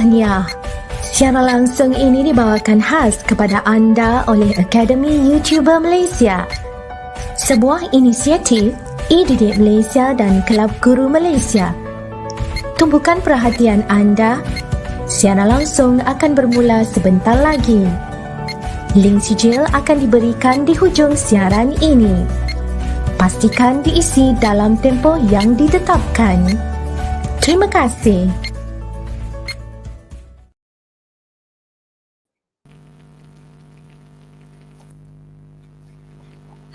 Tahniah. Siaran langsung ini dibawakan khas kepada anda oleh Akademi YouTuber Malaysia, sebuah inisiatif e-didik Malaysia dan Kelab Guru Malaysia. Tumpukan perhatian anda. Siaran langsung akan bermula sebentar lagi. Link sijil akan diberikan di hujung siaran ini. Pastikan diisi dalam tempoh yang ditetapkan. Terima kasih.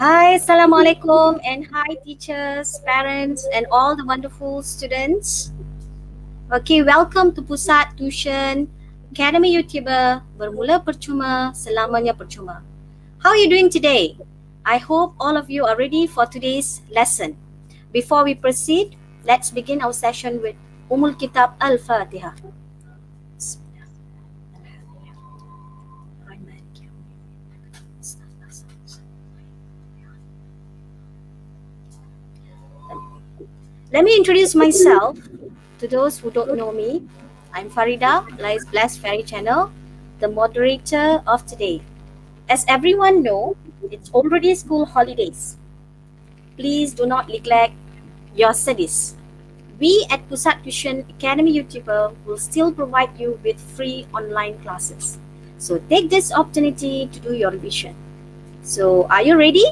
Hi, Assalamualaikum, and hi teachers, parents, and all the wonderful students. Okay, welcome to Pusat Tuisyen Academy YouTuber, bermula percuma, selamanya percuma. How are you doing today? I hope all of you are ready for today's lesson. Before we proceed, let's begin our session with Kitab Al-Fatiha. Let me introduce myself to those who don't know me. I'm Farida, Life's Blessed Fairy Channel, the moderator of today. As everyone know, it's already school holidays. Please do not neglect your studies. We at Pusat Tuisyen Academy YouTuber will still provide you with free online classes. So take this opportunity to do your revision. So are you ready?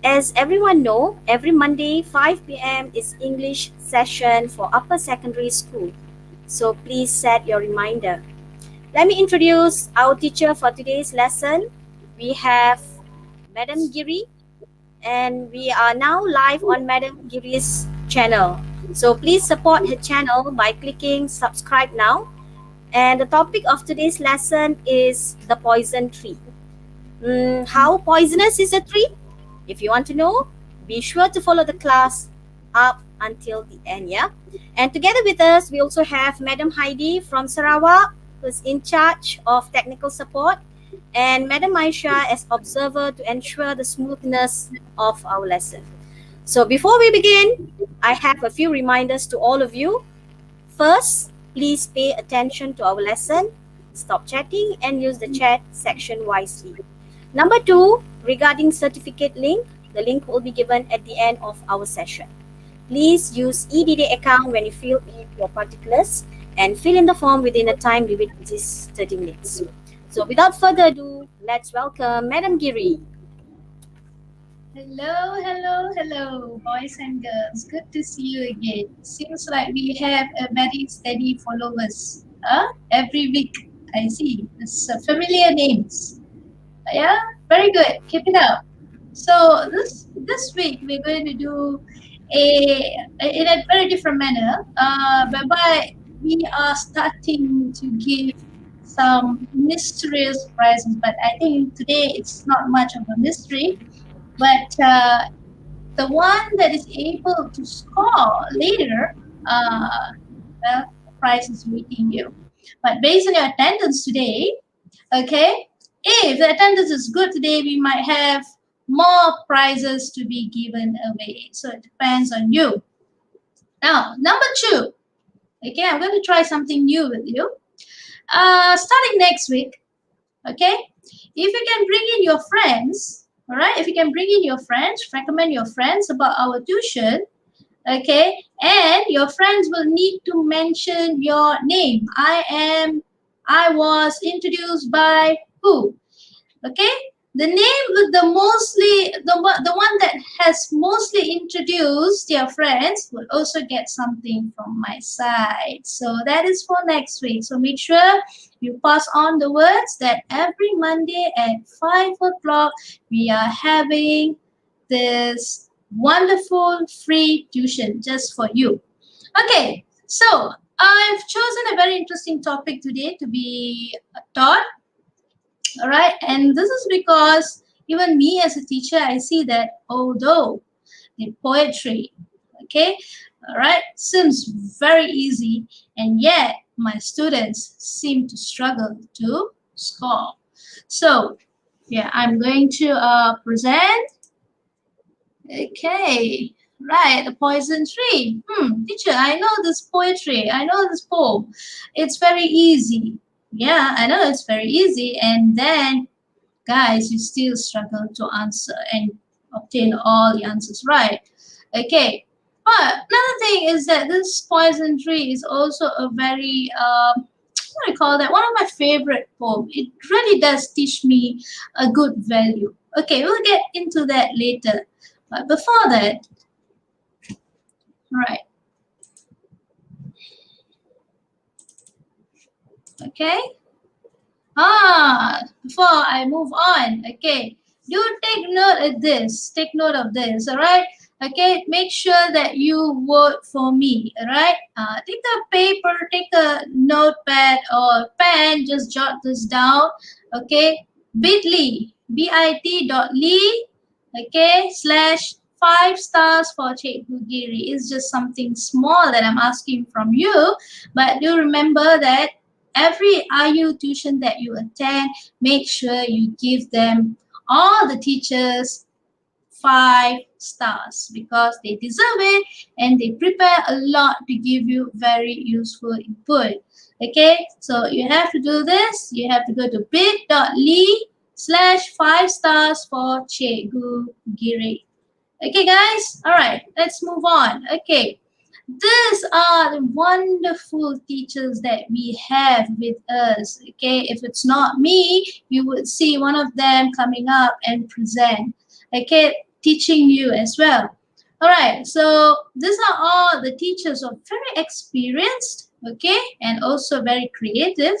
As everyone know, every Monday 5 p.m. is English session for upper secondary school. So please set your reminder. Let me introduce our teacher for today's lesson. We have Madam Giri, and we are now live on Madam Giri's channel. So please support her channel by clicking subscribe now. And the topic of today's lesson is the poison tree. How poisonous is a tree? If you want to know, be sure to follow the class up until the end, yeah? And together with us, we also have Madam Heidi from Sarawak, who's in charge of technical support, and Madam Aisha as observer to ensure the smoothness of our lesson. So before we begin, I have a few reminders to all of you. First, please pay attention to our lesson, stop chatting, and use the chat section wisely. Number 2, regarding certificate link, the link will be given at the end of our session. Please use EDD account when you fill in your particulars and fill in the form within a time limit, which is 30 minutes. So without further ado, let's welcome Madam Giri. Hello, boys and girls. Good to see you again. Seems like we have a very steady followers. Every week, I see. It's familiar names. Yeah, very good. Keep it up. So this week we're going to do in a very different manner, whereby we are starting to give some mysterious prizes. But I think today it's not much of a mystery. But the one that is able to score later, the prize is waiting you. But based on your attendance today, okay. If the attendance is good today, we might have more prizes to be given away. So it depends on you. Now, number 2. Okay, I'm going to try something new with you. Starting next week, okay, if you can bring in your friends, all right, if you can bring in your friends, recommend your friends about our tuition, okay, and your friends will need to mention your name. I was introduced by who? Okay, the name with the one that has mostly introduced their friends will also get something from my side. So that is for next week. So make sure you pass on the words that every Monday at 5 o'clock we are having this wonderful free tuition just for you. Okay, so I've chosen a very interesting topic today to be taught. All right, and this is because even me as a teacher, I see that although the poetry, okay, all right, seems very easy, and yet my students seem to struggle to score. So yeah, I'm going to present. Okay, Right, the poison tree. Teacher, I know this poetry. I know this poem. It's very easy. Yeah, I know it's very easy. And then, guys, you still struggle to answer and obtain all the answers right. Okay. But another thing is that this poison tree is also a very what do I call that? One of my favorite poems. It really does teach me a good value. Okay, we'll get into that later. But before that, right. Okay. Before I move on, okay, do take note of this. Take note of this, all right? Okay, make sure that you vote for me, all right? Take a paper, take a notepad or pen, just jot this down, okay? bit.ly, bit.ly, okay, /5 stars for Cikgu Giri. It's just something small that I'm asking from you, but do remember that every IU tuition that you attend, make sure you give them, all the teachers, 5 stars because they deserve it and they prepare a lot to give you very useful input. Okay, so you have to do this. You have to go to bit.ly /5 stars for Cikgu Giri. Okay, guys. All right, let's move on. Okay. These are the wonderful teachers that we have with us. Okay, if it's not me, you would see one of them coming up and present. Okay, teaching you as well. All right, so these are all the teachers who are very experienced, okay, and also very creative.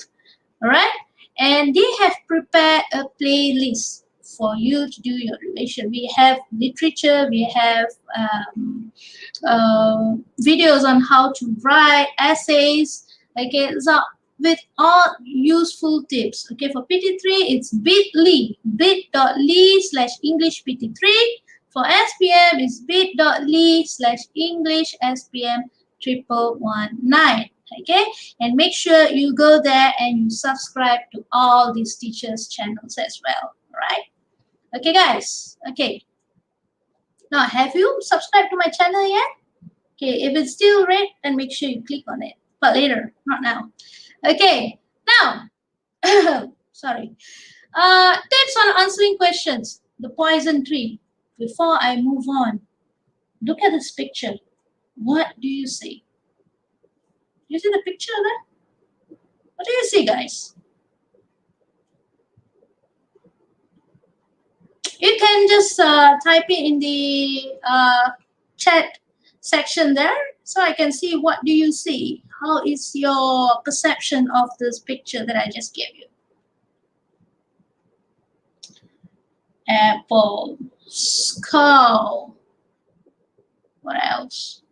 All right, and they have prepared a playlist for you to do your revision. We have literature, we have videos on how to write essays. Okay, so with all useful tips. Okay, for PT3 it's bit.ly /English PT3. For SPM it's bit.ly /English SPM 1119. Okay, and make sure you go there and you subscribe to all these teachers' channels as well. Right? Okay, guys. Okay. Now, have you subscribed to my channel yet? Okay, if it's still red, then make sure you click on it. But later, not now. Okay, now, sorry. Tips on answering questions. The poison tree. Before I move on, look at this picture. What do you see? You see the picture there? What do you see, guys? You can just type it in the chat section there, so I can see what do you see. How is your perception of this picture that I just gave you? Apple, skull. What else?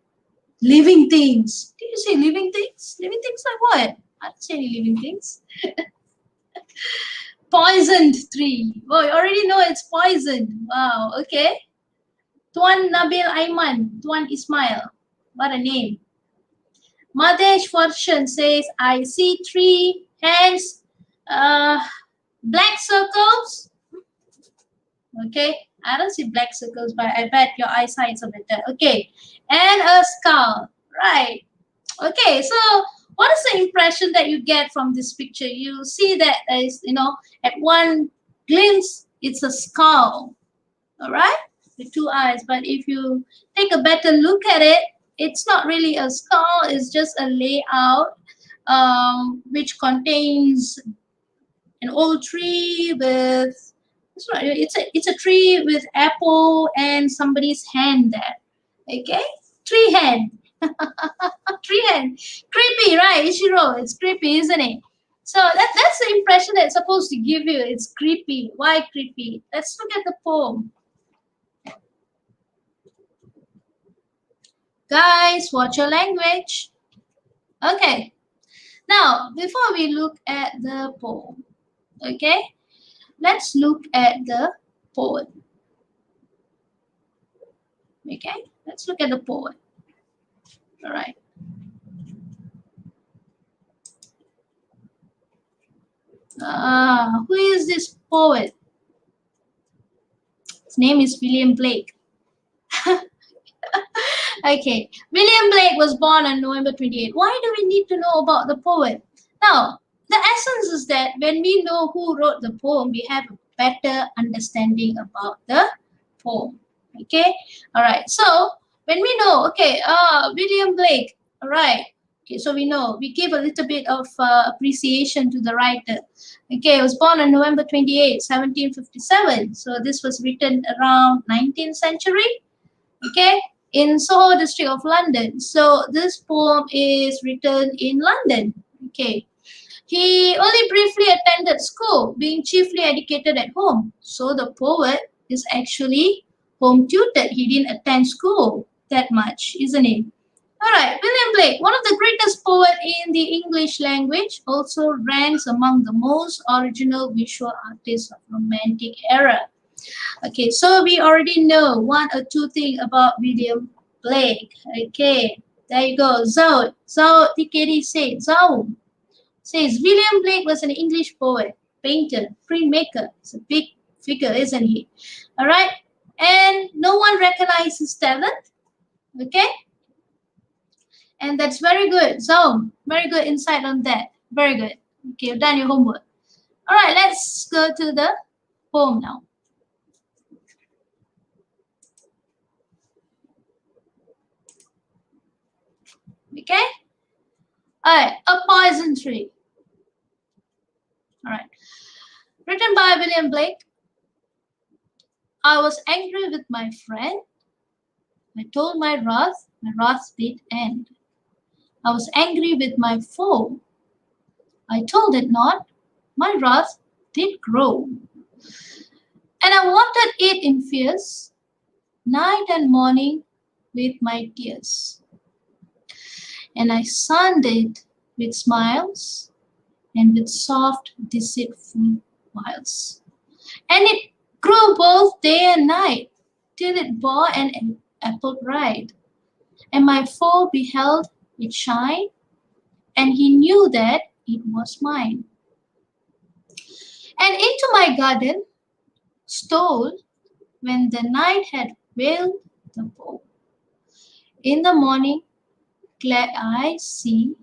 Living things. Did you say living things? Living things like what? I didn't say any living things. Poisoned tree. Oh, you already know it's poisoned. Wow, okay. Tuan Nabil Aiman, Tuan Ismail. What a name. Madesh Varshan says, I see 3 hands, black circles. Okay, I don't see black circles, but I bet your eyesight's are better. Okay, and a skull. Right. Okay, so what is the impression that you get from this picture? You see that there is, at one glimpse, it's a skull. All right, with 2 eyes. But if you take a better look at it, it's not really a skull. It's just a layout which contains an old tree with. It's a tree with apple and somebody's hand there. Okay, 3 hand. 3 hand. Creepy, right, Ishiro? It's creepy, isn't it? So that's the impression that it's supposed to give you. It's creepy. Why creepy? Let's look at the poem. Guys, watch your language. Okay. Now, before we look at the poem, okay, let's look at the poem. Okay, let's look at the poem. All right. Who is this poet? His name is William Blake. Okay, William Blake was born on November 28. Why do we need to know about the poet? Now, the essence is that when we know who wrote the poem, we have a better understanding about the poem. Okay, all right. So when we know, okay, William Blake, all right. Okay, so we know, we give a little bit of appreciation to the writer. Okay, he was born on November 28, 1757. So this was written around 19th century. Okay, in Soho district of London. So this poem is written in London. Okay, he only briefly attended school, being chiefly educated at home. So the poet is actually home tutored. He didn't attend school that much, isn't it? All right, William Blake, one of the greatest poets in the English language, also ranks among the most original visual artists of Romantic era. Okay, so we already know one or two things about William Blake. Okay, there you go. Zoe TKD says William Blake was an English poet, painter, printmaker. It's a big figure, isn't he? All right, and no one recognized his talent. Okay, and that's very good. Zoe, very good insight on that. Very good. Okay, you've done your homework. All right, let's go to the poem now. Okay? All right, a poison tree. All right. Written by William Blake. I was angry with my friend. I told my wrath did end. I was angry with my foe. I told it not, my wrath did grow. And I wanted it in fierce, night and morning with my tears. And I sunned it with smiles and with soft, deceitful wiles. And it grew both day and night, till it bore an apple bride. And my foe beheld it shine, and he knew that it was mine. And into my garden stole, when the night had veiled the bow. In the morning, glad I see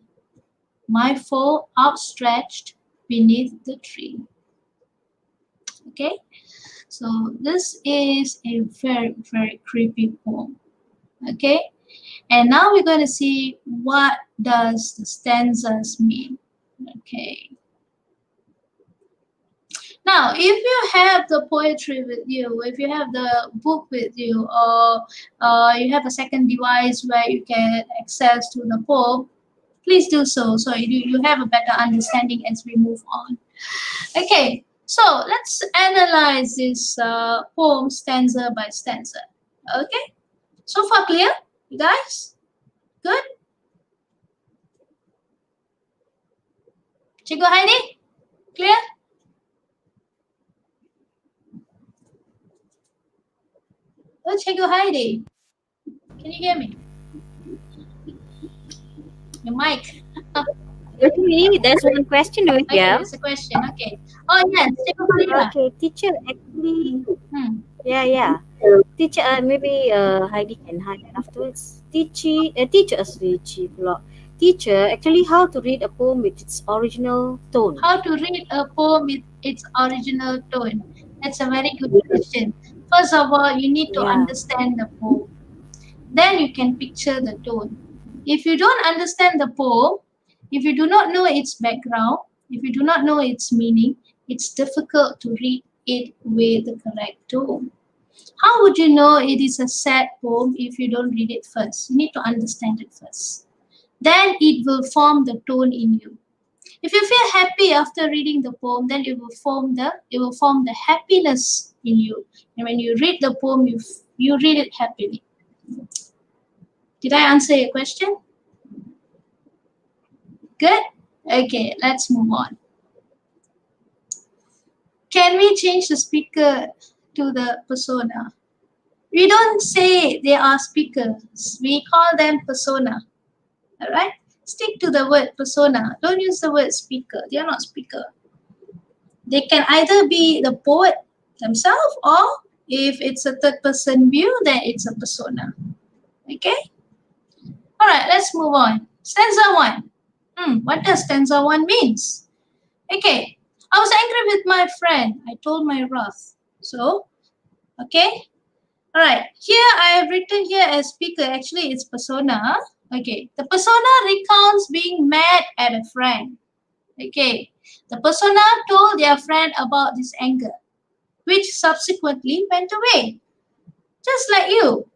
my foe outstretched beneath the tree. Okay, so this is a very, very creepy poem. Okay, and now we're going to see what does the stanzas mean. Okay, now if you have the poetry with you, if you have the book with you, or you have a second device where you can access to the poem, please do so, so you have a better understanding as we move on. Okay, so let's analyze this poem stanza by stanza. Okay, so far clear, you guys? Good? Cikgu Heidi, clear? Oh, Cikgu Heidi, can you hear me? Your mic. Actually, there's one question over Okay, here. there's a question. Okay. Oh yes, Cikgu Farida. Okay, teacher actually. Yeah. Teacher, maybe Heidi can highlight afterwards. Teacher actually how to read a poem with its original tone. How to read a poem with its original tone? That's a very good question. First of all, you need to understand the poem. Then you can picture the tone. If you don't understand the poem, if you do not know its background, if you do not know its meaning, it's difficult to read it with the correct tone. How would you know it is a sad poem if you don't read it first? You need to understand it first. Then it will form the tone in you. If you feel happy after reading the poem, then it will form the happiness in you. And when you read the poem, you read it happily. Did I answer your question? Good? Okay, let's move on. Can we change the speaker to the persona? We don't say they are speakers. We call them persona. All right? Stick to the word persona. Don't use the word speaker. They are not speaker. They can either be the poet themselves, or if it's a third person view, then it's a persona. Okay? All right, let's move on. Stanza 1. What does stanza 1 means? Okay, I was angry with my friend. I told my wrath. So, okay. All right, here I have written here as speaker. Actually, it's persona. Okay, the persona recounts being mad at a friend. Okay, the persona told their friend about this anger, which subsequently went away. Just like you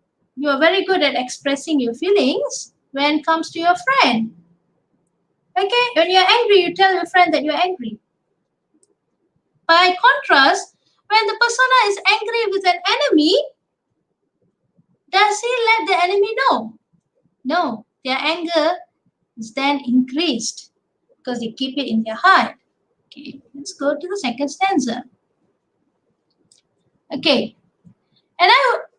are very good at expressing your feelings when it comes to your friend. Okay, when you're angry, you tell your friend that you're angry. By contrast, when the persona is angry with an enemy, does he let the enemy know? No, their anger is then increased because they keep it in their heart. Okay, let's go to the second stanza. Okay, and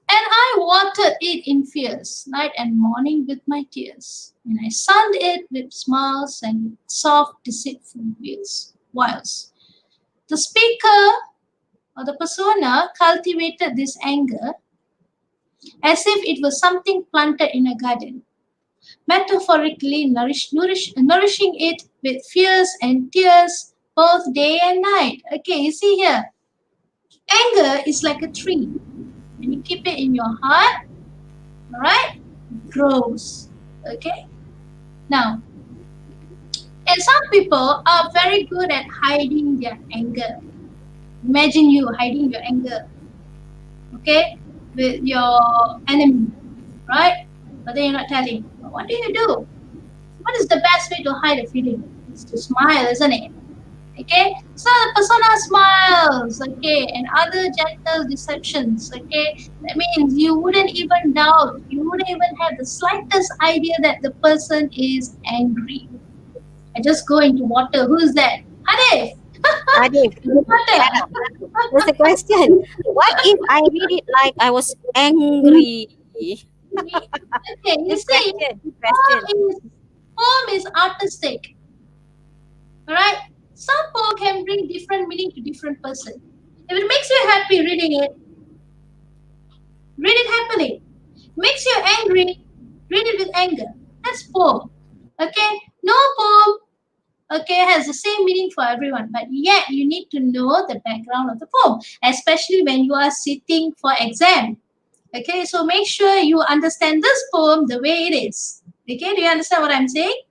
I watered it in fears, night and morning with my tears, and I sunned it with smiles and with soft, deceitful wiles. The speaker or the persona cultivated this anger as if it was something planted in a garden, metaphorically nourishing it with fears and tears both day and night. Okay, you see here, anger is like a tree. When you keep it in your heart, all right, it grows. Okay, now, and some people are very good at hiding their anger. Imagine you hiding your anger, okay, with your enemy, right? But then you're not telling. What do? What is the best way to hide a feeling? It's to smile, isn't it? Okay, so the persona smiles, okay, and other gentle deceptions, okay. That means you wouldn't even doubt, you wouldn't even have the slightest idea that the person is angry. I just go into water. Who's that? Hadif. Adif, what's the question? What if I read it like I was angry? Okay, you see, poem is artistic. Alright? Some poem can bring different meaning to different person. If it makes you happy reading it, read it happily. Makes you angry, read it with anger. That's poem. Okay? No poem, okay, has the same meaning for everyone, but yet you need to know the background of the poem, especially when you are sitting for exam. Okay, so make sure you understand this poem the way it is. Okay, do you understand what I'm saying?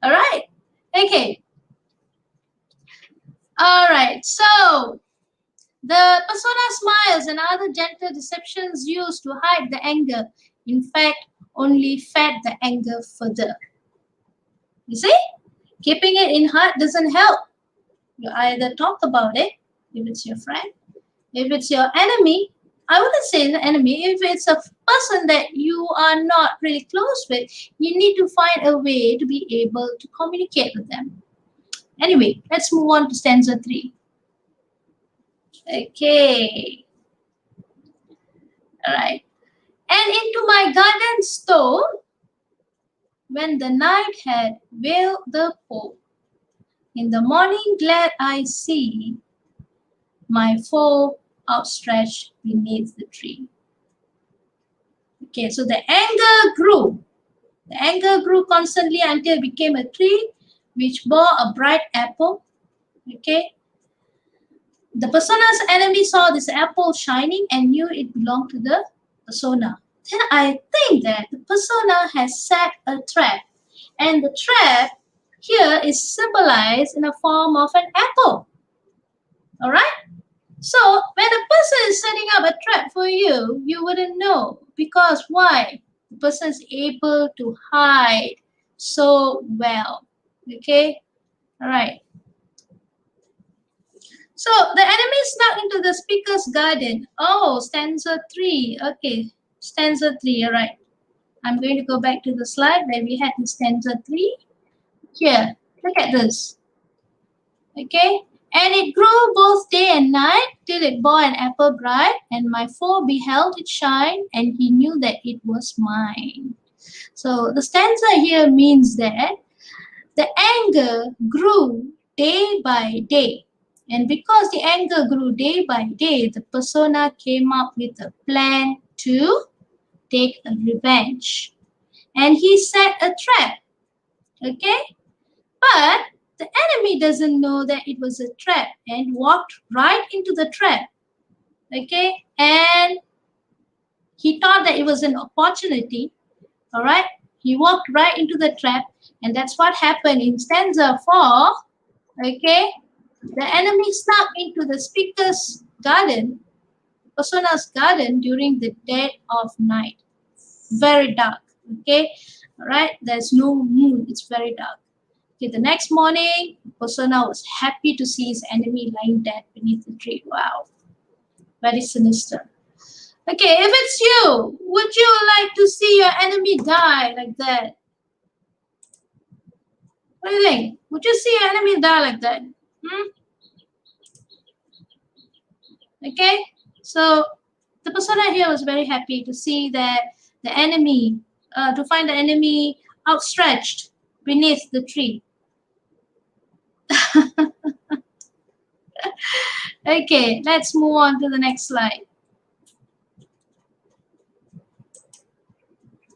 All right. Okay. All right. So the persona smiles and other gentle deceptions used to hide the anger, in fact, only fed the anger further. You see? Keeping it in heart doesn't help. You either talk about it, if it's your friend, if it's your enemy. I wouldn't say the enemy. If it's a person that you are not really close with, you need to find a way to be able to communicate with them. Anyway, let's move on to stanza 3. Okay. All right. And into my garden stole, when the night had veiled the pole. In the morning glad I see my foe outstretched beneath the tree. Okay, so the anger grew. The anger grew constantly until it became a tree which bore a bright apple. Okay. The persona's enemy saw this apple shining and knew it belonged to the persona. Then I think that the persona has set a trap. And the trap here is symbolized in the form of an apple. All right? So when a person is setting up a trap for you, you wouldn't know. Because why? The person is able to hide so well. Okay? All right. So the enemy snuck into the speaker's garden. Oh, stanza 3. Okay, stanza 3. All right. I'm going to go back to the slide where we had the stanza 3. Here, look at this. Okay. And it grew both day and night till it bore an apple bright, and my foe beheld it shine, and he knew that it was mine. So the stanza here means that the anger grew day by day. And because the anger grew day by day, the persona came up with a plan to take a revenge. and he set a trap. Okay, but the enemy doesn't know that it was a trap and walked right into the trap. Okay, and he thought that it was an opportunity. All right, he walked right into the trap, and that's what happened in stanza 4. Okay, the enemy snuck into the speaker's garden, Persona's garden, during the dead of night. Very dark. Okay, all right, there's no moon, it's very dark. Okay, the next morning, Persona was happy to see his enemy lying dead beneath the tree. Wow, very sinister. Okay, if it's you, would you like to see your enemy die like that? What do you think? Would you see your enemy die like that? Okay, so the persona here was very happy to see that the enemy, to find the enemy outstretched beneath the tree. Okay, let's move on to the next slide.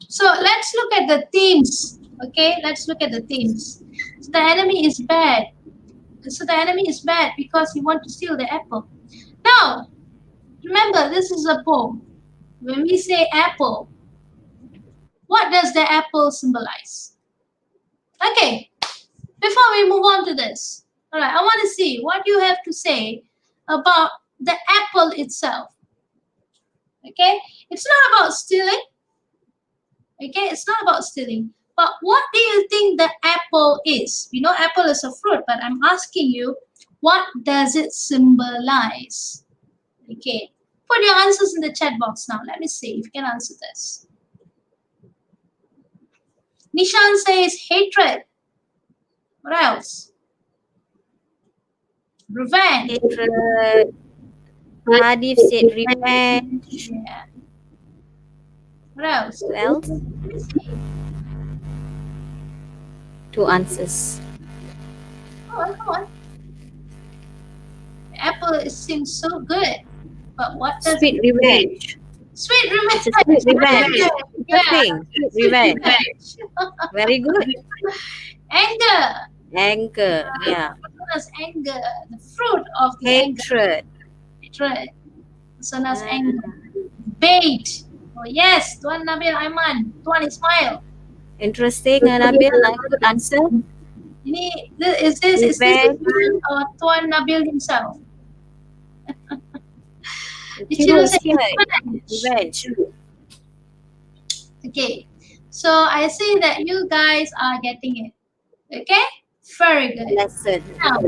So let's look at the themes. Okay, let's look at the themes. So the enemy is bad. So the enemy is bad because he wants to steal the apple. Now, remember, this is a poem. When we say apple, what does the apple symbolize? Okay, before we move on to this, all right, I want to see what you have to say about the apple itself. Okay, it's not about stealing. Okay, it's not about stealing. But what do you think the apple is? We know apple is a fruit, but I'm asking you, what does it symbolize? Okay, put your answers in the chat box now. Let me see if you can answer this. Nishan says hatred. What else? Revenge. Hatred. Hadif said revenge. Yeah. What else? Who else? Two answers. Come on. The apple seems so good, but what does Sweet revenge. Sweet revenge. It's a sweet revenge. Yeah. Thing. Sweet revenge. Very good. Anger. Anger. Yeah. Persona's anger. The fruit of the anger. Hatred. Hatred. Persona's anger. Bait. Oh yes, Tuan Nabil Aiman. Tuan Ismail. Interesting, Nabil. I could answer. Is this Tuan or Tuan Nabil himself? Revenge. Okay, so I see that you guys are getting it. Okay, very good. Lesson. Now,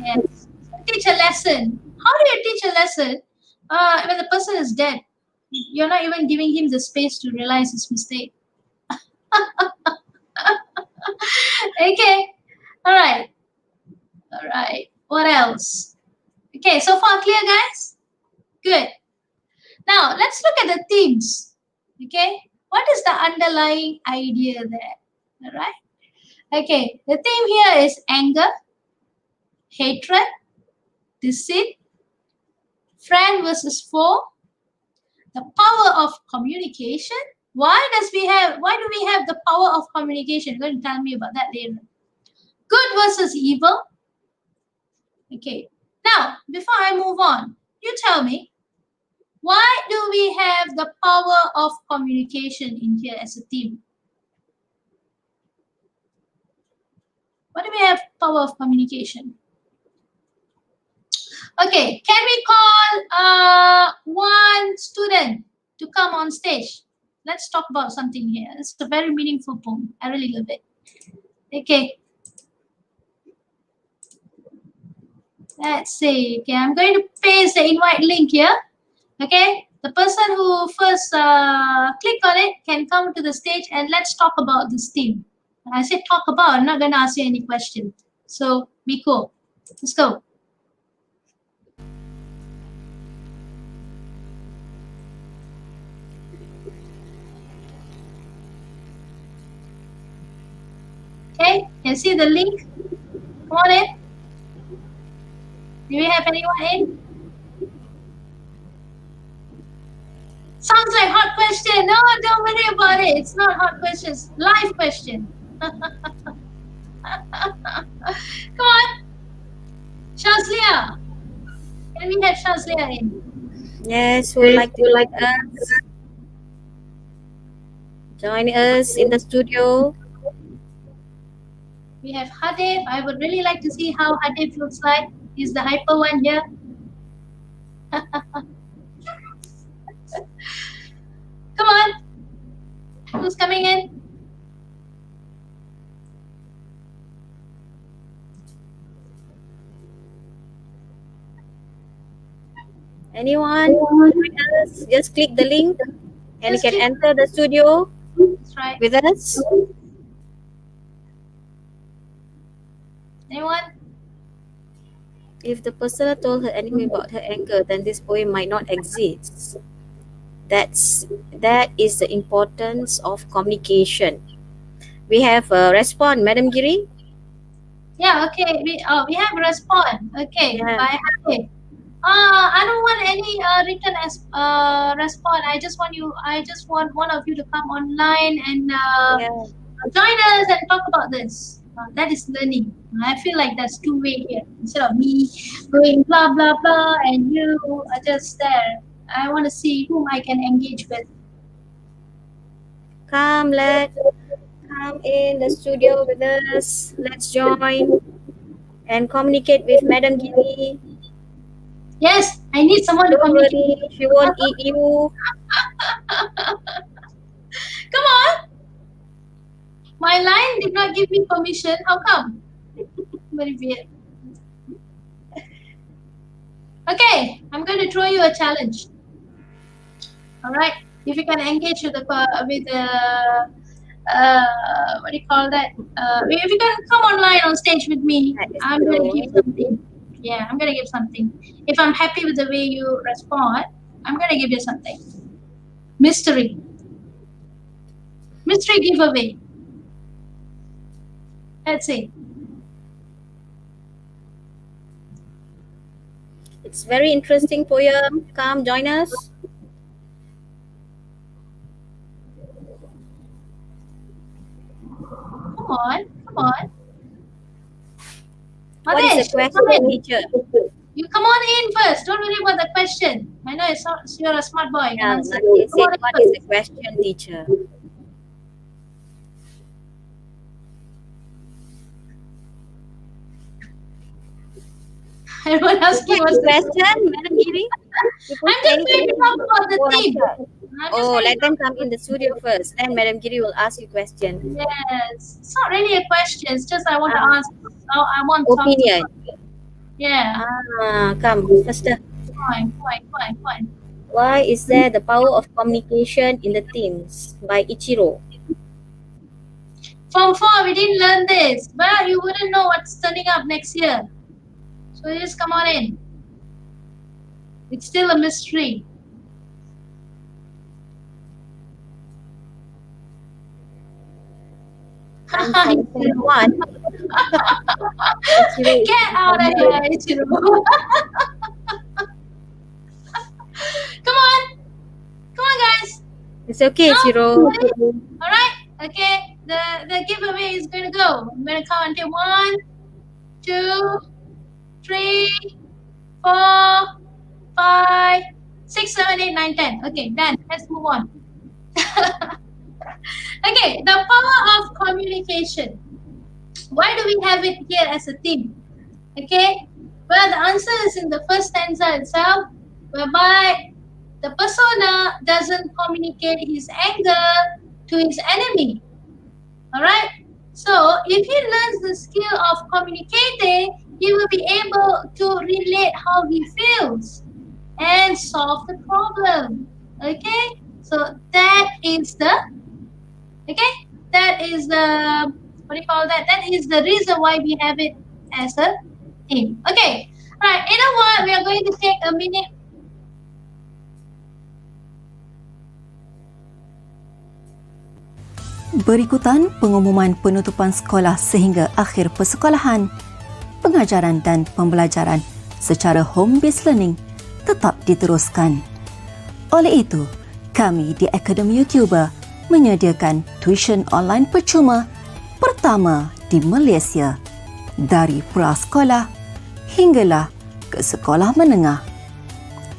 yes, teach a lesson. How do you teach a lesson when the person is dead? You're not even giving him the space to realize his mistake. Okay, all right. What else? Okay, so far clear, guys? Good. Now, let's look at the themes. Okay, what is the underlying idea there? All right. Okay, the theme here is anger, hatred, deceit, friend versus foe, the power of communication. Why do we have the power of communication? You're going to tell me about that later. Good versus evil. Okay. Now, before I move on, you tell me, why do we have the power of communication in here as a theme? Why do we have power of communication? Okay, can we call one student to come on stage? Let's talk about something here. It's a very meaningful poem. I really love it. Okay. Let's see. Okay, I'm going to paste the invite link here. Okay, the person who first click on it can come to the stage and let's talk about this theme. I said talk about, I'm not going to ask you any question. So be cool. Let's go. Okay, can see the link? Come on in. Do we have anyone in? Sounds like hot question. No, don't worry about it. It's not hot questions. Live question. Come on. Shazlia. Can we have Shazlia in? Yes, who would like to join us? Join us in the studio. We have Hadif. I would really like to see how Hadif looks like. He's the hyper one here. Come on. Who's coming in? Anyone? Join us. Just click the link and you can enter the studio That's right. with us. Anyone? If the person told her enemy about her anger, then this poem might not exist. That is the importance of communication. We have a response, Madam Giri. Yeah, okay. We have a response. Okay, Yeah. by Hadif. I don't want any written response. I just want one of you to come online and join us and talk about this. That is learning. I feel like that's two-way here. Instead of me going blah blah blah and you are just there. I want to see whom I can engage with. Come in the studio with us. Let's join and communicate with Madam Giri. Yes, I need someone to Don't communicate. worry, she won't eat you. Come on. My line did not give me permission. How come? Very weird. Okay, I'm going to throw you a challenge. All right, if you can engage with the what do you call that? If you can come online on stage with me, I'm going to give something. Yeah, I'm going to give something. If I'm happy with the way you respond, I'm going to give you something. Mystery giveaway. Let's see. It's very interesting poem. Come join us. Come on. What is the question, teacher? You come on in first. Don't worry about the question. I know you're a smart boy. You can Yeah, answer. they Come on said, in what first. is the question, teacher? I won't ask you what's the Question, Madam Giri? I'm just going to talk about the theme. Let them come in the studio first. Then Madam Giri will ask you question. Yes. It's not really a question. It's just I want to ask. I want to talk Opinion. Yeah. Come, faster. Fine. Why is there the power of communication in the teens? By Ichiro. Form 4, we didn't learn this. But you wouldn't know what's turning up next year. So just come on in. It's still a mystery. One. Get out of here, Ichiro. Come on, guys. It's okay, Ichiro. All right. Okay. The giveaway is going to go. I'm going to count until 1, 2, 3, 4, 5, 6, 7, 8, 9, 10. Okay, done. Let's move on. Okay, the power of communication. Why do we have it here as a theme? Okay, well, the answer is in the first stanza itself, whereby the persona doesn't communicate his anger to his enemy. Alright, so if he learns the skill of communicating, he will be able to relate how he feels and solve the problem. Okay, so that is the what do you call that? That is the reason why we have it as a theme. Okay, alright, you know what? We are going to take a minute. Berikutan pengumuman penutupan sekolah sehingga akhir persekolahan. Pengajaran dan pembelajaran secara home-based learning tetap diteruskan. Oleh itu, Kami di Akademi YouTuber menyediakan tuition online percuma pertama di Malaysia, dari prasekolah hinggalah ke sekolah menengah,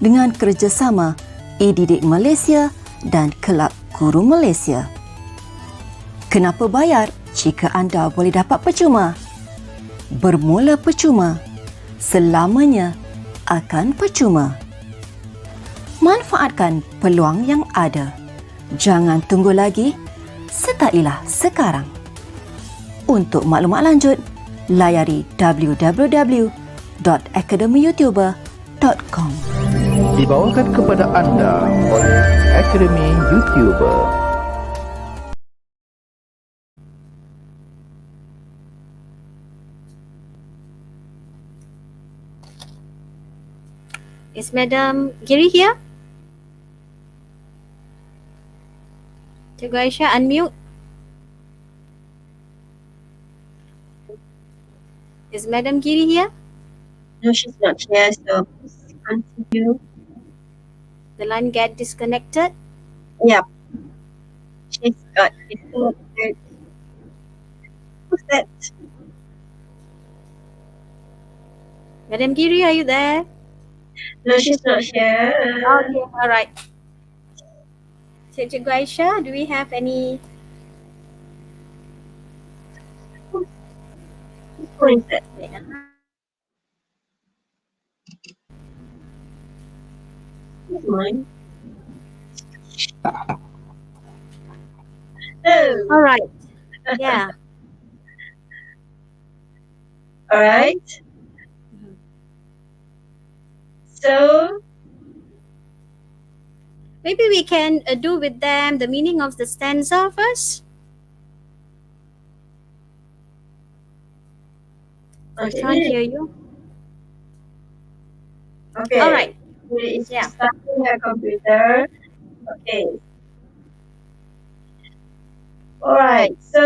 dengan kerjasama e-didik Malaysia dan Kelab Guru Malaysia. Kenapa bayar jika anda boleh dapat percuma? Bermula percuma, selamanya akan percuma. Manfaatkan peluang yang ada. Jangan tunggu lagi, sertailah sekarang. Untuk maklumat lanjut, layari www.academyyoutuber.com. Dibawakan kepada anda oleh Akademi YouTuber. Is Madam Giri here? Cikgu Aisyah, unmute. Is Madam Giri here? No, she's not here, so please continue. The line get disconnected. Yep. She's got disconnected. Who's that? Madam Giri, are you there? No, she's not here. Okay, all right. Cikgu Aisyah, do we have any? Who is that? Who's mine? Oh, All right. Yeah. all right. So, Maybe we can do with them the meaning of the stanza first. I can't hear you. Okay. All right. It's Yeah. starting her computer. Okay. All right. So,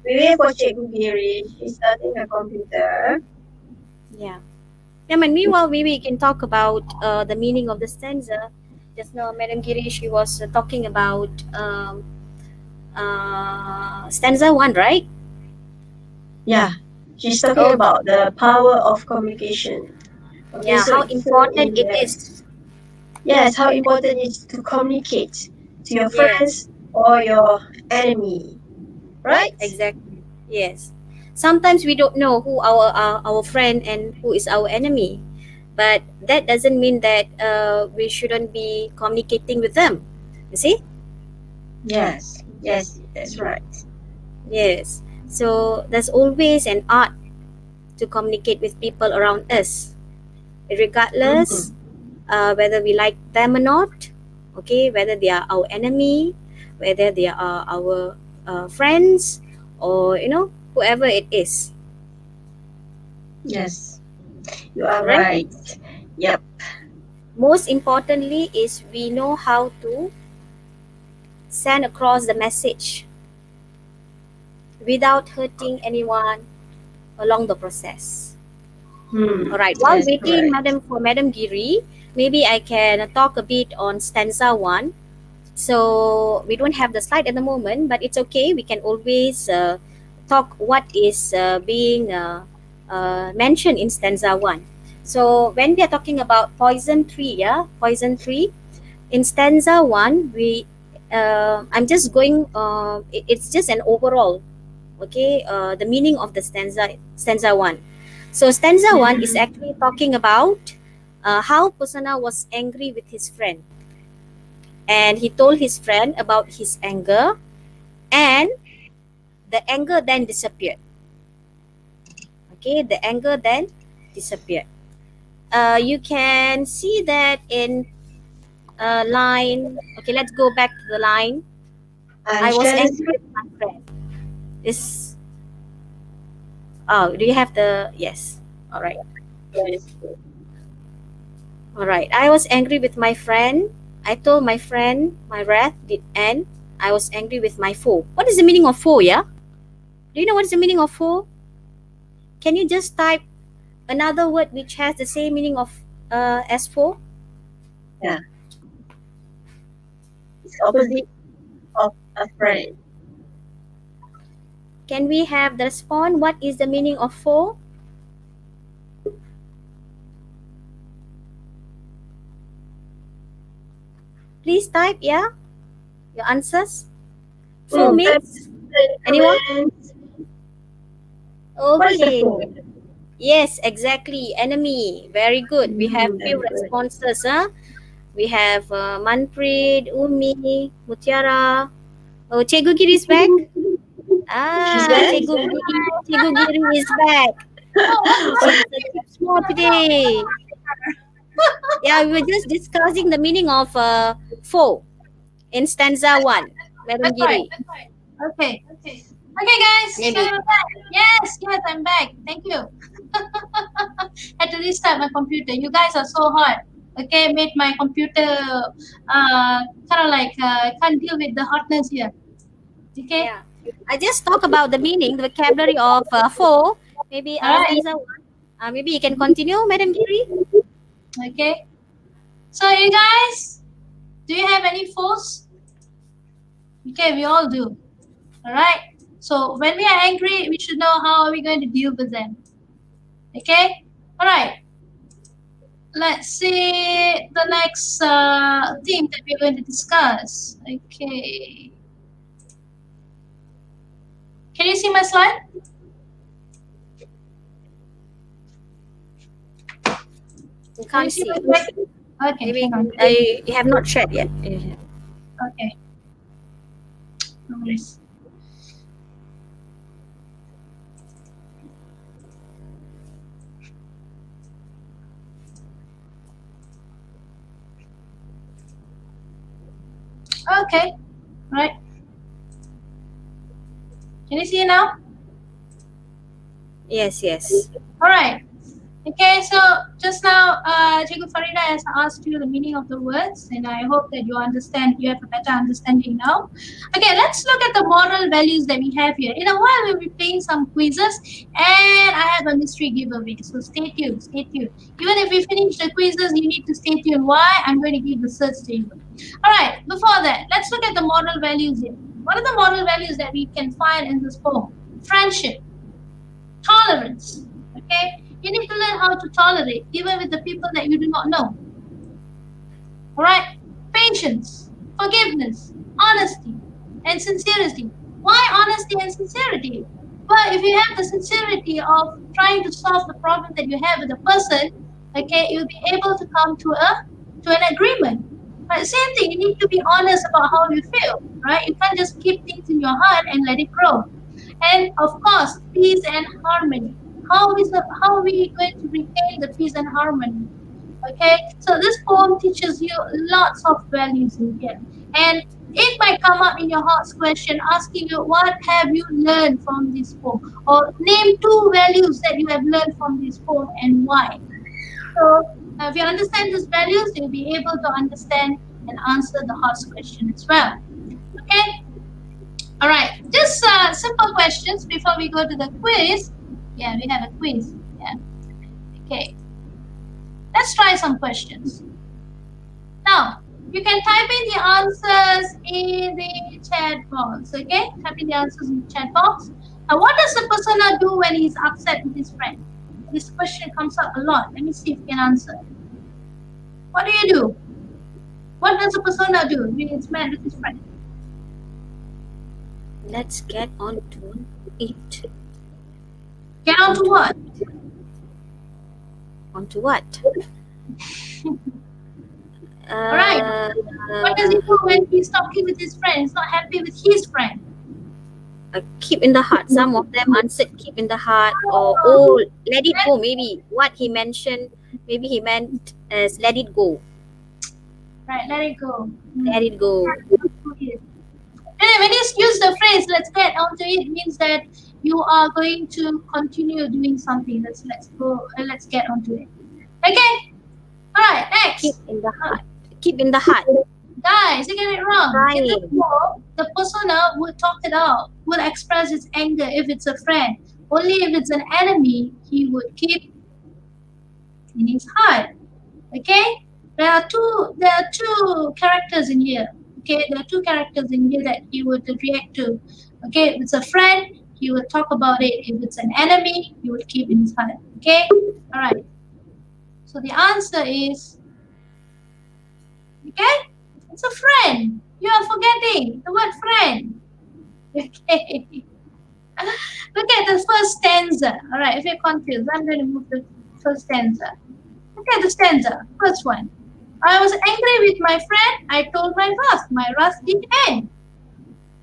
we wait for Cikgu Giri. She's starting her computer. Yeah. And meanwhile, maybe we can talk about the meaning of the stanza. Just now, Madam Giri, she was talking about stanza 1, right? Yeah. She's talking about the power of communication. Okay, Yeah, so how it's important in it the- is. Yes, how important it is to communicate to your Yes. friends or your enemy. Right? Exactly. Yes. Sometimes we don't know who our friend and who is our enemy, but that doesn't mean that we shouldn't be communicating with them. You see? Yes. Yes, that's right. Yes. So there's always an art to communicate with people around us, regardless whether we like them or not. Okay, whether they are our enemy, whether they are our friends, or whoever it is. Yes. You are Right. right. Yep. Most importantly is we know how to send across the message without hurting anyone along the process. All right. While Yes, waiting, correct. for Madam Giri, maybe I can talk a bit on stanza 1. So we don't have the slide at the moment, but it's okay. We can always talk what is being mentioned in stanza 1. So when we are talking about poison tree, in stanza 1, I'm just going. It's just an overall, okay. The meaning of the stanza 1. So stanza 1 is actually talking about how Pusana was angry with his friend, and he told his friend about his anger, and the anger then disappeared. Okay, the anger then disappeared. You can see that in line. Okay, let's go back to the line. I was share the angry with my friend. This. Oh, do you have the? Yes. All right. screen. All right. I was angry with my friend. I told my friend my wrath did end. I was angry with my foe. What is the meaning of foe? Yeah. Do you know what is the meaning of foe? Can you just type another word which has the same meaning of as foe? Yeah. It's opposite of a friend. Can we have the response? What is the meaning of foe? Please type, yeah, your answers. Foe means anyone? What is the Okay. foe? Yes, exactly. Enemy. Very good. We have Very few good. responses. We have Manpreet, Umi, Mutiara. Oh, Cikgu Giri is back. She's back? Cikgu Giri is back. She's a tips more today. Yeah, we were just discussing the meaning of foe in stanza 1. Madam Giri. Okay. Okay, guys. Maybe. So I'm back. Yes, I'm back. Thank you. Had to restart my computer. You guys are so hot. Okay, made my computer kind of like can't deal with the hotness here. Okay. Yeah. I just talk about the meaning, the vocabulary of foe. Maybe Alright. stanza 1. Maybe you can continue, Madam Giri. Okay. So you guys, do you have any foes? Okay, we all do. All right. So when we are angry, we should know how are we going to deal with them. Okay. All right. Let's see the next theme that we're going to discuss. Okay. Can you see my slide? You Can you can't see see. my slide? Okay. Maybe hang on. you have not shared yet. Okay. No worries. Okay. Right. Can you see it now? Yes. All right. Okay, so just now, Cikgu Farida has asked you the meaning of the words, and I hope that you understand. You have a better understanding now. Okay, let's look at the moral values that we have here. In a while, we'll be playing some quizzes, and I have a mystery giveaway. So stay tuned. Even if we finish the quizzes, you need to stay tuned. Why? I'm going to give the search to you. All right. Before that, let's look at the moral values here. What are the moral values that we can find in this poem? Friendship, tolerance. Okay. You need to learn how to tolerate even with the people that you do not know. Alright? Patience, forgiveness, honesty, and sincerity. Why honesty and sincerity? Well, if you have the sincerity of trying to solve the problem that you have with a person, okay, you'll be able to come to an agreement. But same thing, you need to be honest about how you feel, right? You can't just keep things in your heart and let it grow. And of course, peace and harmony. How are we going to retain the peace and harmony? Okay, so this poem teaches you lots of values in here. And it might come up in your heart's question asking you, what have you learned from this poem? Or name 2 values that you have learned from this poem and why. So if you understand these values, you'll be able to understand and answer the heart's question as well. Okay? All right, just simple questions before we go to the quiz. Yeah, we have a quiz. Yeah. Okay. Let's try some questions. Now, you can type in the answers in the chat box. Okay? Type in the answers in the chat box. Now, what does the persona do when he's upset with his friend? This question comes up a lot. Let me see if you can answer. What do you do? What does the persona do when he's mad with his friend? Let's get on to it. Get on to what? On to what? Alright. What does he do when he's talking with his friend? He's not happy with his friend. Keep in the heart. Some of them answered keep in the heart or let it go. Maybe what he mentioned, maybe he meant as let it go. Right, let it go. Let it go. And when you use the phrase let's get onto it means that you are going to continue doing something. Let's go and let's get onto it. Okay? Alright, next. Keep in the heart. Keep in the heart. Guys, you get it wrong. Right. In the poem, the persona would talk it out, would express its anger if it's a friend. Only if it's an enemy, he would keep in his heart. Okay? There are two characters in here. Okay, there are two characters in here that he would react to. Okay, if it's a friend, he would talk about it. If it's an enemy, he would keep in his heart. Okay, all right. So the answer is, okay, it's a friend. You are forgetting the word friend. Okay. Look at the first stanza. All right, if you're confused, I'm going to move the first stanza. Look at the stanza, first one. I was angry with my friend. I told my wrath did end.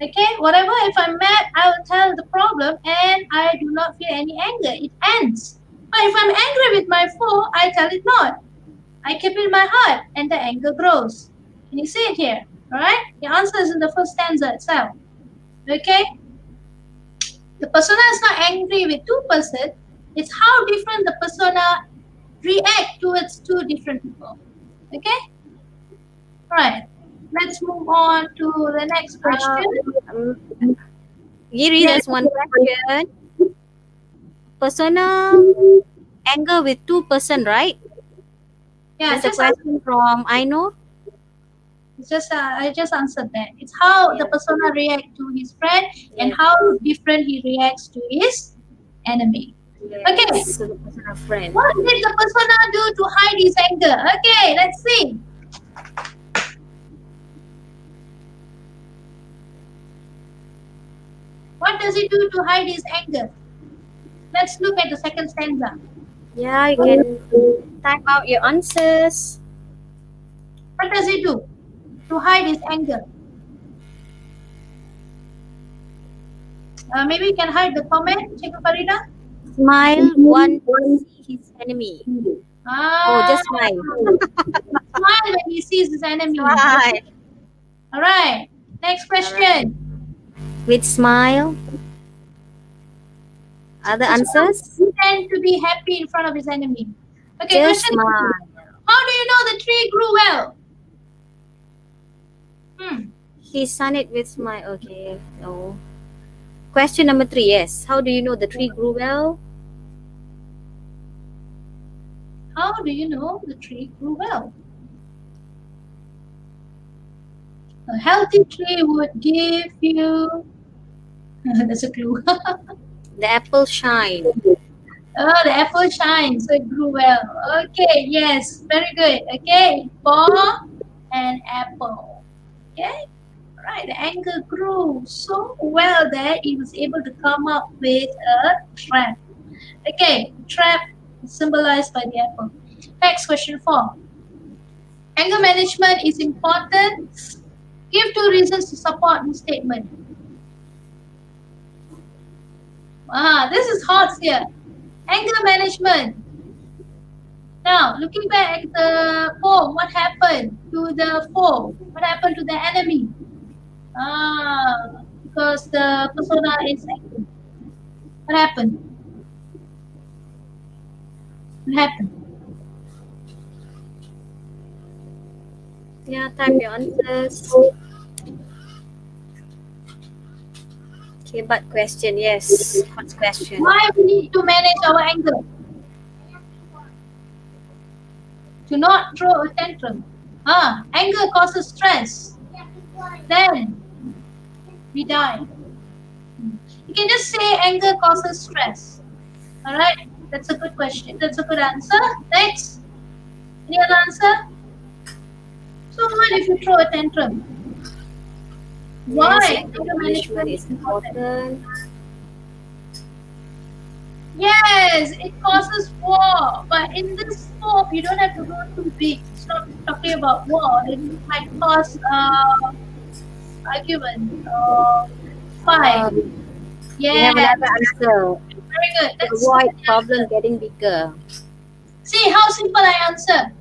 Okay, whatever, if I'm mad, I will tell the problem and I do not feel any anger. It ends. But if I'm angry with my foe, I tell it not. I keep it in my heart and the anger grows. Can you see it here? All right, the answer is in the first stanza itself. Okay, the persona is not angry with two persons. It's how different the persona react towards two different people. Okay, right. Let's move on to the next question. Giri, there's one question. Persona anger with two person, right? Yeah, There's a question from Aino. I just answered that. It's how the persona reacts to his friend and how different he reacts to his enemy. Okay. So the persona friend. What did the persona do to hide his anger? Okay, let's see. What does he do to hide his anger? Let's look at the second stanza. Yeah, you can type out your answers. What does he do to hide his anger? Maybe you can hide the comment, Cikgu Farida. Smile one to see his enemy. Oh, just smile. Smile when he sees his enemy. Smile. All right. Next question. With smile. Other answers? He tends to be happy in front of his enemy. Okay, Just question. smile. How do you know the tree grew well? He sun it with smile. Okay. No. Question number 3. Yes. How do you know the tree grew well? How do you know the tree grew well? A healthy tree would give you... That's a clue. The apple shine. Oh, the apple shines, so it grew well. Okay, yes, very good. Okay, bore and apple. Okay, all right. The anger grew so well that he was able to come up with a trap. Okay, trap is symbolized by the apple. Next, question 4. Anger management is important. Give 2 reasons to support this statement. This is hot here. Anger management. Now, looking back at the poem, what happened to the foe? What happened to the enemy? Because the persona is angry. What happened? What happened? Yeah, type your answers. Okay, but question, yes. What's question? Why we need to manage our anger? To not throw a tantrum. Anger causes stress. Then we die. You can just say anger causes stress. Alright, that's a good question. That's a good answer. Next. Any other answer? So what if you throw a tantrum? Why? Yes, anger management is important. Yes, it causes war. But in this form, you don't have to go too big. It's not talking about war. It might cause argument or fight. We have another answer. Very good. That's Avoid problem getting bigger. See how simple I answer.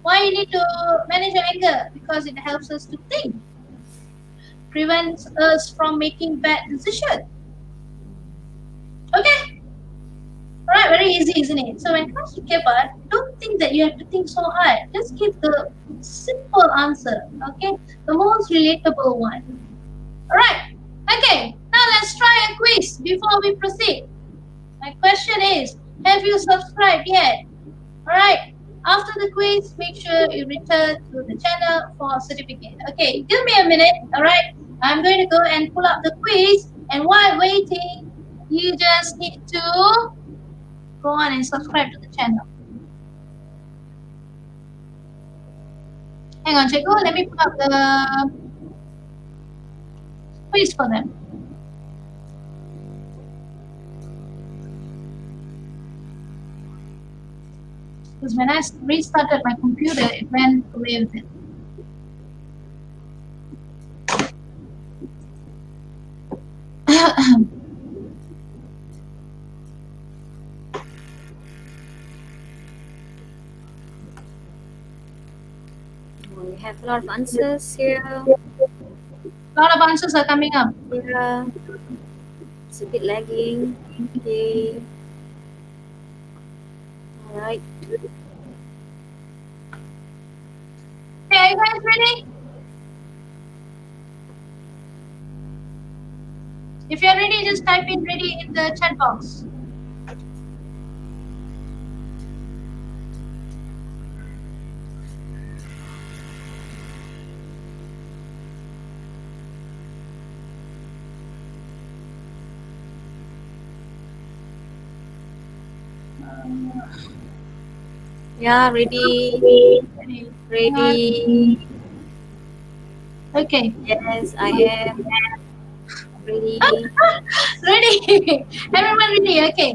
Why you need to manage your anger? Because it helps us to think. Prevents us from making bad decisions. Okay? Alright, very easy, isn't it? So when it comes to kepada, don't think that you have to think so hard. Just give the simple answer. Okay? The most relatable one. Alright. Okay. Now let's try a quiz before we proceed. My question is, have you subscribed yet? Alright. After the quiz, make sure you return to the channel for a certificate. Okay, give me a minute, alright? I'm going to go and pull up the quiz, and while waiting, you just need to go on and subscribe to the channel. Hang on, Cikgu, let me pull up the quiz for them. Because when I restarted my computer, it went away with it. We have a lot of answers here. A lot of answers are coming up. Yeah. It's a bit lagging. Okay. Alright. Okay, are you guys ready? If you're ready, just type in ready in the chat box. Yeah, ready. Ready. Okay. Yes, I am ready. Ready? Everyone ready? Okay.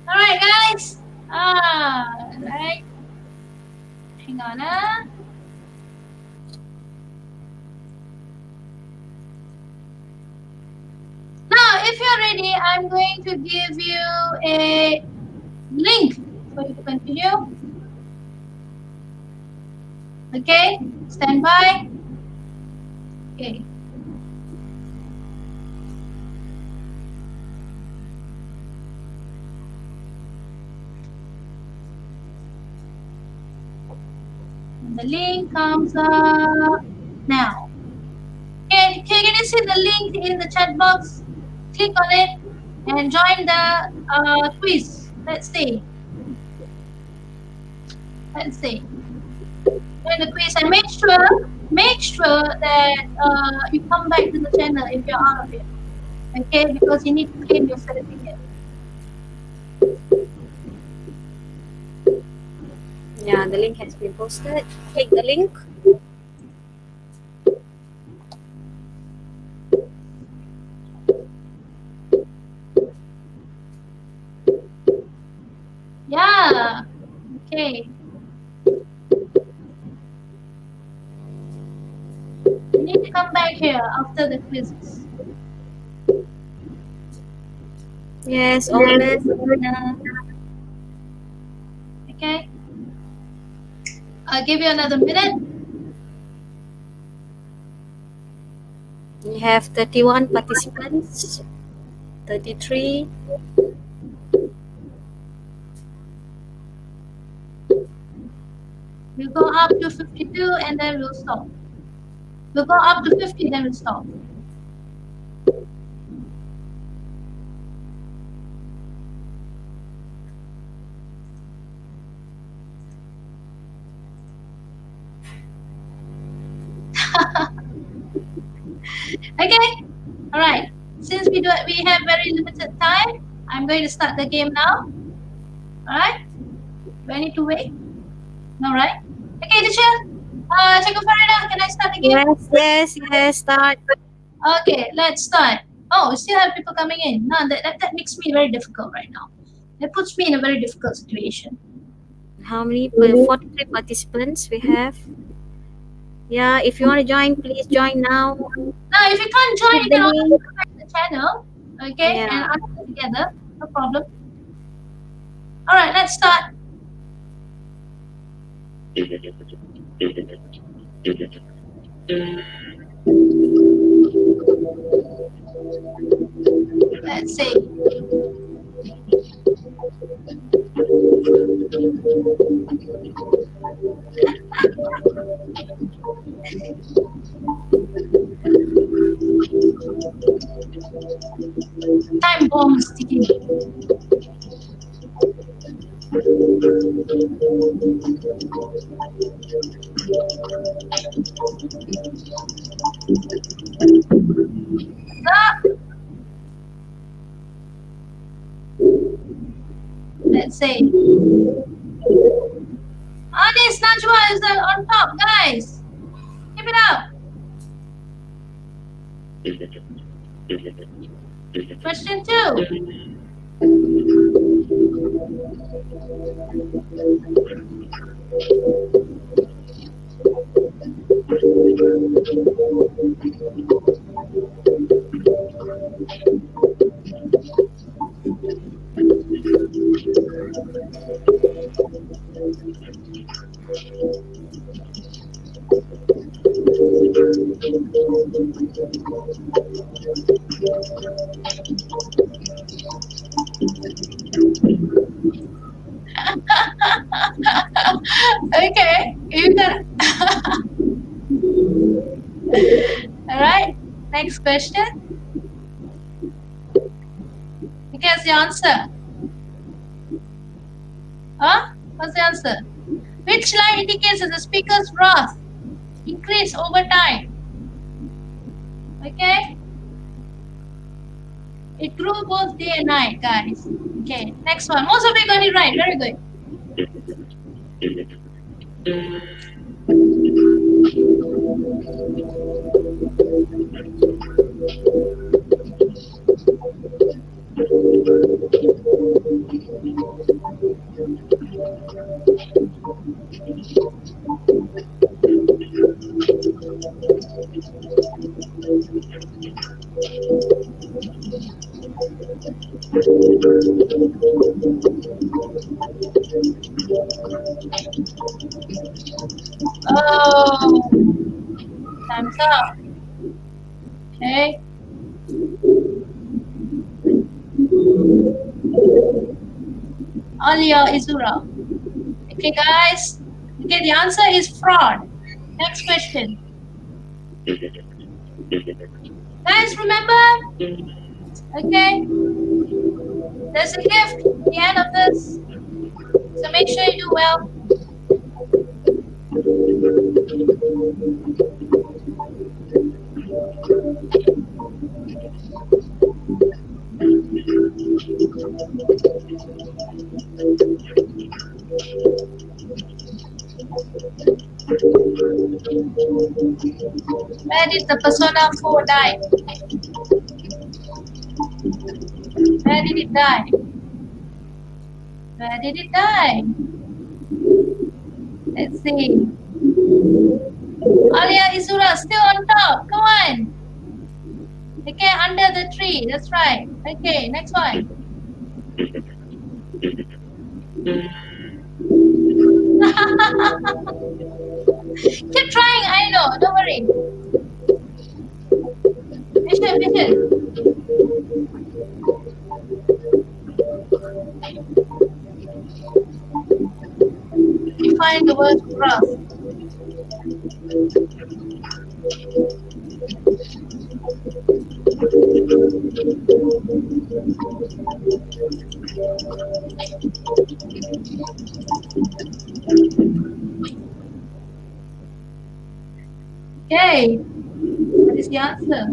Alright, guys. Right. Hang on. Now, if you're ready, I'm going to give you a link for you to continue. Okay, stand by. Okay. And the link comes up now. Okay, can you see the link in the chat box? Click on it and join the quiz. Let's see. Join the quiz and make sure that you come back to the channel if you're out of it. Okay, because you need to claim your certificate. Yeah, the link has been posted. Click the link. Yeah. Okay. You need to come back here after the quizzes. Yes, always. Okay. I'll give you another minute. We have 31 participants. 33. We'll go up to 52 and then we'll stop. We'll go up to 50, then we'll stop. Okay, all right. Since we have very limited time, I'm going to start the game now. All right. Do I need to wait? No, right? Okay, teacher. Cikgu Farida, can I start the game? Yes, start. Okay, let's start. Oh, we still have people coming in. No, that makes me very difficult right now. That puts me in a very difficult situation. How many? 43 participants we have. Yeah, if you want to join, please join now. Now, if you can't join, you can also come back to the channel. Okay, Yeah. and answer together. No problem. All right, let's start. Let's see. Time bomb is ticking. Let's say. This Najwa is on top, guys. Keep it up. Question 2. Okay, you got. All right. Next question. Guess the answer. Huh? What's the answer? Which line indicates that the speaker's wrath increase over time? Okay. It grew both day and night, guys. Okay. Next one. Most of you got it right. Very good. Oh, time's up. Okay. Alia Izura. Okay, guys. Okay, the answer is fraud. Next question. Guys, remember? Okay. There's a gift at the end of this. So make sure you do well. Where did the Persona 4 die? Where did it die? Where did it die? Let's see. Alia Izura still on top. Come on. Okay, under the tree. That's right. Okay, next one. Keep trying, I know. Don't worry. Vision. Define the word graph. Okay, what is the answer?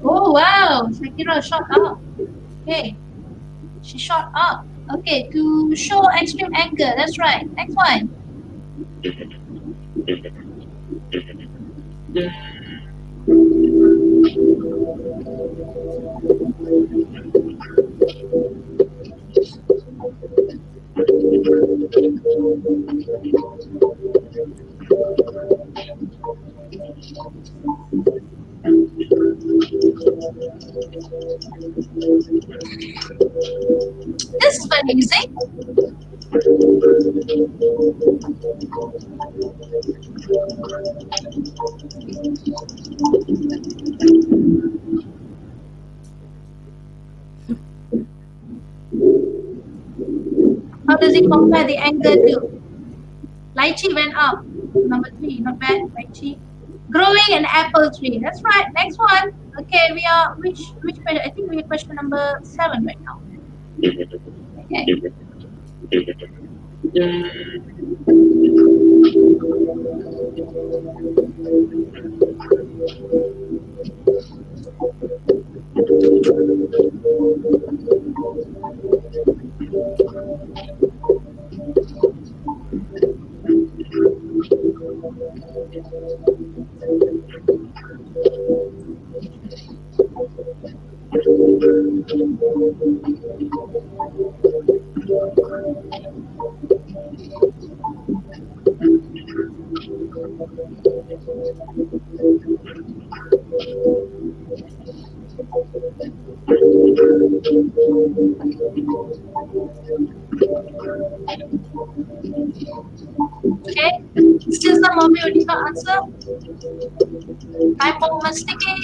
Oh wow, Shakira shot up. Okay, she shot up. Okay, to show extreme anger. That's right. Next one. This is very easy. How does it compare the anger to? Lychee went up. Number 3, not bad. Lychee. Growing an apple tree. That's right. Next one. Okay, we are which question? I think we are question number 7 right now. Okay. Okay. Still some of you did not answer. Time bomb was ticking.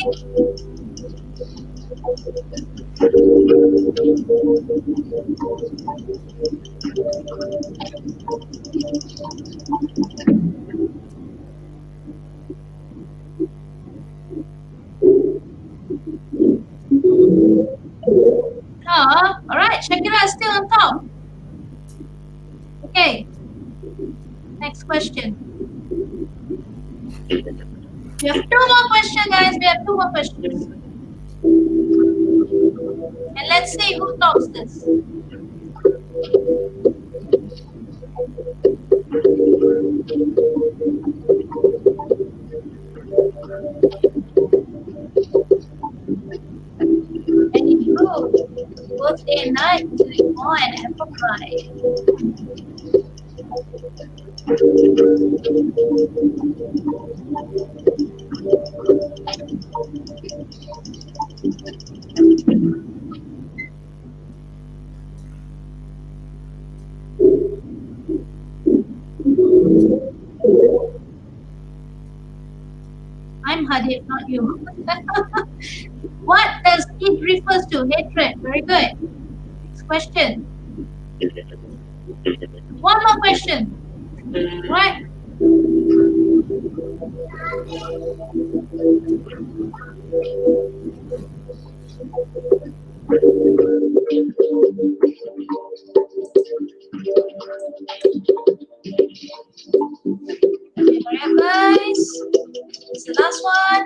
All right, Shakira is still on top. Okay. Next question. We have 2 more questions, guys. We have 2 more questions. And let's see who tops this. And you, both day and night, doing more and apple pie. I'm Hadid, not you. What does it refers to? Hatred. Very good. Next question. 1 more question. Right. Hurry up, guys. It's the last one.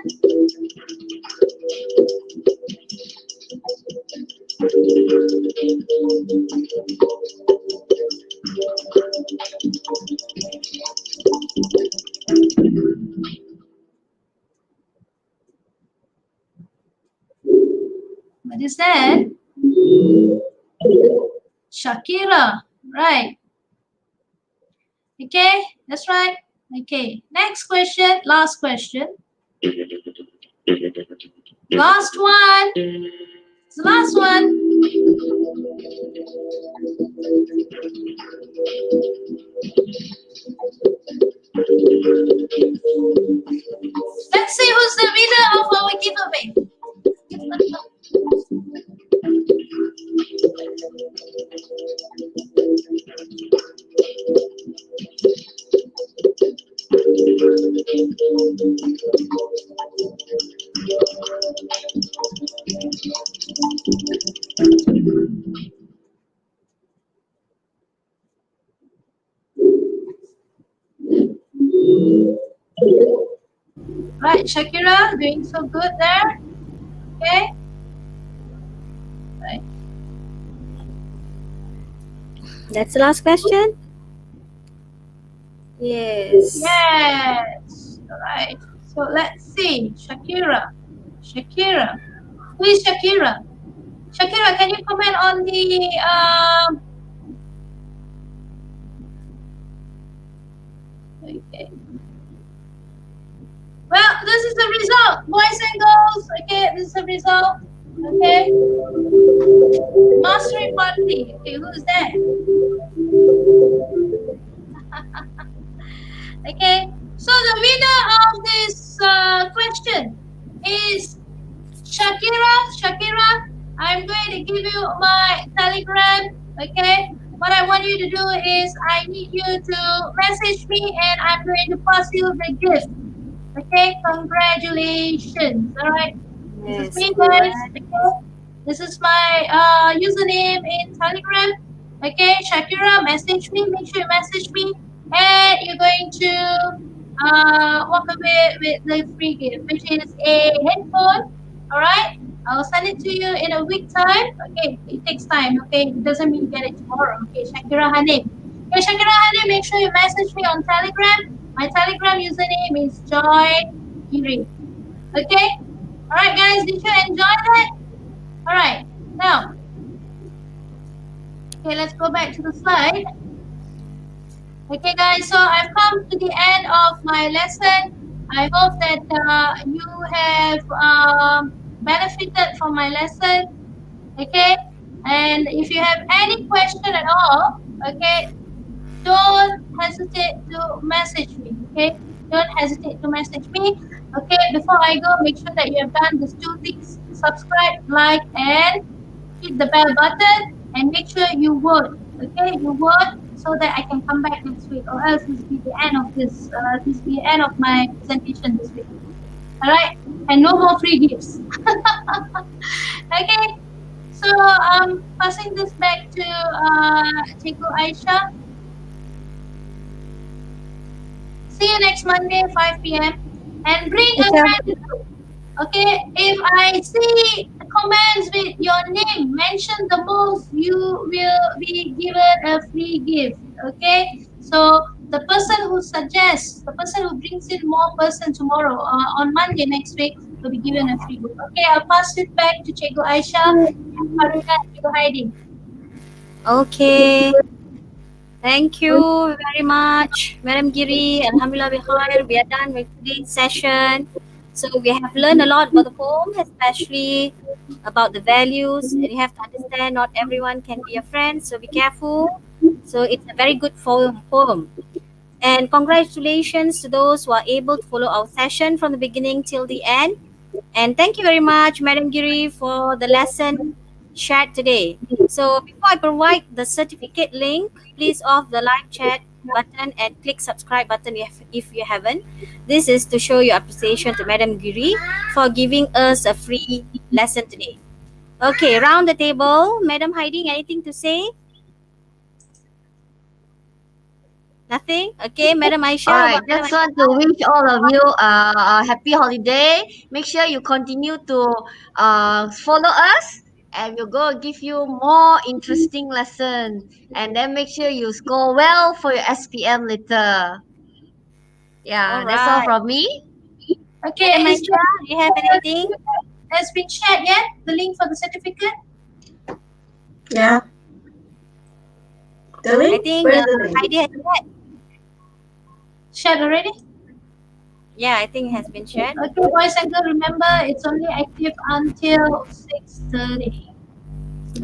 What is that? Shakira. Right. Okay, that's right. Okay, next question, last question. Last one. It's the last one. Let's see who's the winner of our giveaway. Right, Shakira, doing so good there. Okay. Right. That's the last question? Yes. Yes. All right. So let's see. Shakira. Shakira. Who is Shakira? Shakira, can you comment on the okay. Well, this is the result, boys and girls. Okay, this is the result. Okay. Mastery party. Okay, who is that? Okay. So the winner of this question is Shakira. Shakira, I'm going to give you my Telegram. Okay. What I want you to do is I need you to message me and I'm going to pass you the gift. Okay, congratulations. All right. Yes. This is me, guys. Okay. This is my username in Telegram. Okay, Shakira, message me. Make sure you message me, and you're going to walk away with the free gift, which is a headphone. All right, I'll send it to you in a week time. Okay, it takes time. Okay, it doesn't mean you get it tomorrow. Okay, Shakira Hanim. Okay, Shakira Hanim, make sure you message me on Telegram. My Telegram username is Joy Giri. Okay, all right, guys, did you enjoy that? All right, now. Okay, let's go back to the slide. Okay, guys, so I've come to the end of my lesson. I hope that you have benefited from my lesson. Okay, and if you have any question at all, okay, don't hesitate to message me. Okay, don't hesitate to message me. Okay, before I go, make sure that you have done these 2 things: subscribe, like, and hit the bell button. And make sure you vote, okay? You vote so that I can come back next week, or else this will be the end of this. This will be the end of my presentation this week. All right, and no more free gifts. Okay, so passing this back to Cikgu Aisyah. See you next Monday, 5 p.m. And bring a friend. Okay, if I see comments with your name mentioned the most, you will be given a free gift. Okay, so the person who suggests, the person who brings in more person tomorrow on Monday next week will be given a free gift. Okay, I'll pass it back to Cikgu Aisyah and Farida and Cikgu Heidi. Okay. Thank you very much, Madam Giri. Alhamdulillah, we are done with today's session. So we have learned a lot about the poem, especially about the values. And you have to understand not everyone can be a friend, so be careful. So it's a very good poem. And congratulations to those who are able to follow our session from the beginning till the end. And thank you very much, Madam Giri, for the lesson shared today. So before I provide the certificate link, please off the live chat button and click subscribe button if you haven't. This is to show your appreciation to Madam Giri for giving us a free lesson today. Okay, round the table. Madam Heidi, anything to say? Nothing? Okay, Madam Aisyah. Alright, just want to wish all of you a happy holiday. Make sure you continue to follow us, and we'll go give you more interesting lessons. And then make sure you score well for your SPM later. Yeah, that's all from me. Okay, Madam Aisyah, do you have anything? Has been shared yet? The link for the certificate? Yeah. The I link? think Where's the link? Heidi has shared. Shared already? Yeah, I think it has been shared. Okay, boys and girls, remember it's only active until 6:30.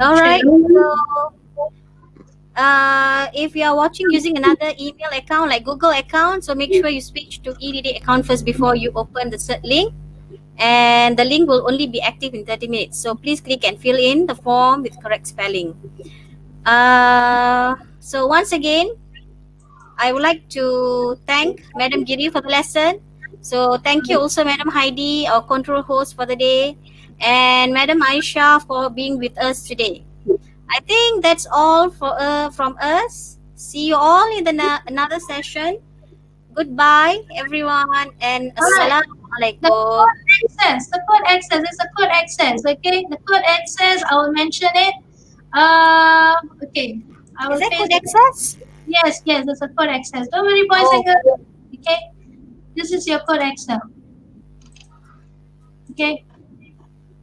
All right. So, if you are watching using another email account like Google account, so make sure you switch to EDD account first before you open the cert link. And the link will only be active in 30 minutes. So please click and fill in the form with correct spelling. So once again, I would like to thank Madam Giri for the lesson. So thank you also Madam Heidi, our control host for the day, and Madam Aisyah for being with us today. I think that's all for from us. See you all in another session. Goodbye everyone, and Assalamualaikum. The code access is a code access. Okay, the code access, I will mention it. Okay. I will Is that paste code it. access? Yes, there's a code access. Don't worry, boys and girls. Okay, this is your code access. Okay,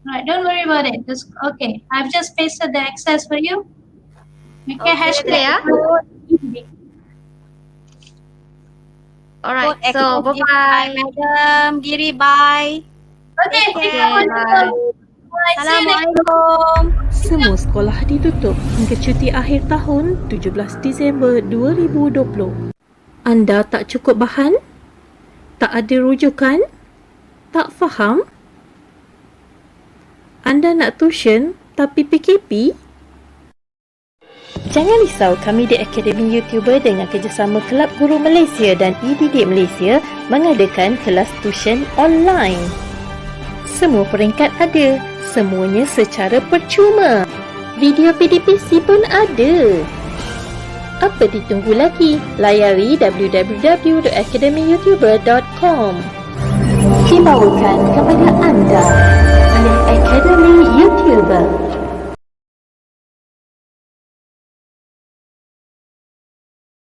right. Don't worry about it. Just okay. I've just pasted the access for you. Okay, hashtag. Alright, Code so access. bye-bye. Madam Giri, bye. Okay, Okay, bye. Assalamualaikum. Semua sekolah ditutup hingga cuti akhir tahun 17 Disember 2020. Anda tak cukup bahan? Tak ada rujukan? Tak faham? Anda nak tuition tapi PKP? Jangan risau, kami di Akademi YouTuber dengan kerjasama Kelab Guru Malaysia dan EDD Malaysia mengadakan kelas tuition online. Semua peringkat ada, semuanya secara percuma. Video PDPC pun ada. Apa ditunggu lagi? Layari www.academyyoutuber.com. Dibawakan kepada anda